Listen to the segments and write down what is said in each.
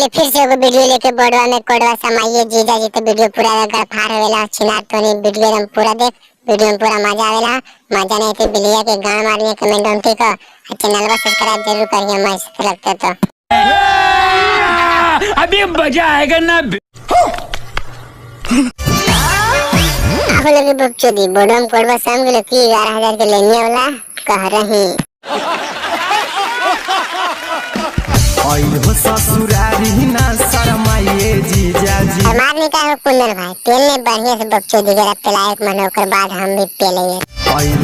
चलिए फिर से एगो वीडियो लेके बड़वा में कोडवा समाइए जीजा जी। तो वीडियो पूरा गड़फाड़ होवेला छिनार तो नहीं वीडियो एकदम पूरा देख। वीडियो में पूरा मजा आवेला। मजा नहीं तो बिलिया के गांव मारिए कमेंट ऑन ठीक है। चैनल को सब्सक्राइब जरूर करिए मस्त लगता तो। अभी मजा आएगा ना। आप लोग बकचोदी बड़वा में कोडवा शाम के की 11,000 के लेने वाला कह रही। हो ससुरारी ना शरमाइए जीजा जी। मारने का है कुंदन भाई पेलने बढ़िया से बकचोदी जरा पेलायक मन होकर बाद हम भी पेलेंगे।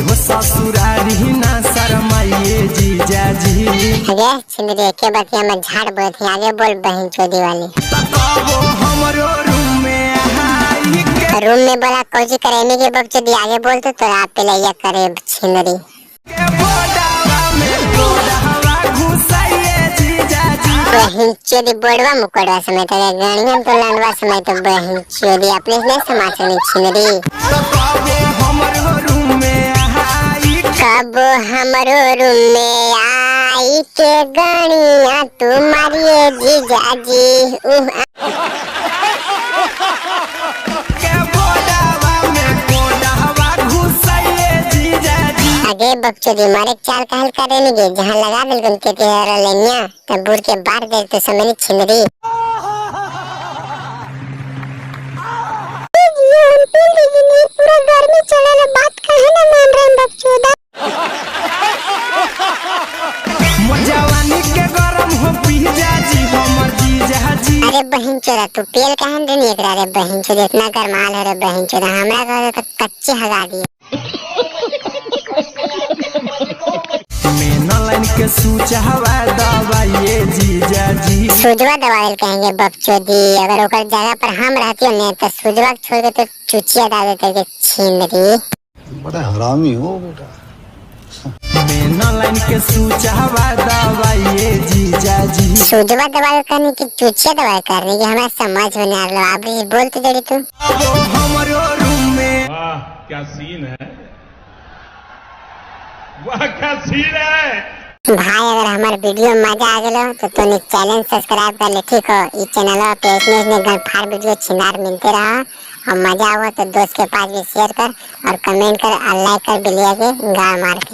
हो ससुरारी ना शरमाइए जीजा जी। अरे छिंदरी के बतिया में झाड़ बोल थी आगे बोल बहन चोदी वाली। तकाबो हमरो रूम में बोला कोची करेने के बकचोदी आगे बोल तो आप पेलैया करे छिंदरी। बहन चोदी बड़वा मुकड़वा समय तक गणिया तो लंडवा समय तो बहन चोदी अपने ने समाचार छिंदरी। कब हमरो रूम में आई के गणिया तुम्हारी जीजा जी। आगे बकचोदी मारे चाल कहल करे नहीं जहाँ लगा दिल कन के तेरा लेनिया तब बुर के बार दे तो समय छिंदरी। पूरा गर्मी चला ना बात कहे ना मान रहे बकचोदा। जवानी के गरम हो पीजा जी हमर जीजा जी। अरे बहन चोदा तू पेल कहन दे नहीं एकरा रे बहन चोदा इतना गरमाल है रे बहन चोदा हमरा घर तक कच्चे हगा दिए। मेना लाइन के सूचहवा दवाइए जीजा जी। सुजवा दवाई कहेंगे बकचोदी अगर ओकर जगह पर हम रहती हो ने तो सुजवा छोड़ के तो चुचिया डाल देते के छिंदरी। बड़ा हरामी हो बेटा। मेना लाइन के सूचहवा दवाइए जीजा जी। सुजवा दवाई करने की चुचिया दवाई करने की हमें समझ में नहीं आ रहा। आप भी बोलते जड़ी तू हमरो रूम में। वाह क्या सीन है, वाह क्या सीन है। भाई अगर हमारे वीडियो में मजा आ गया तो तुम चैनल सब्सक्राइब कर ले ठीक हो। इस चैनल पे इसमें गड़फाड़ वीडियो छिनार मिलते रहा और मजा हुआ तो दोस्त के पास भी शेयर कर और कमेंट कर और लाइक कर बिलिया के गाड़ मार के।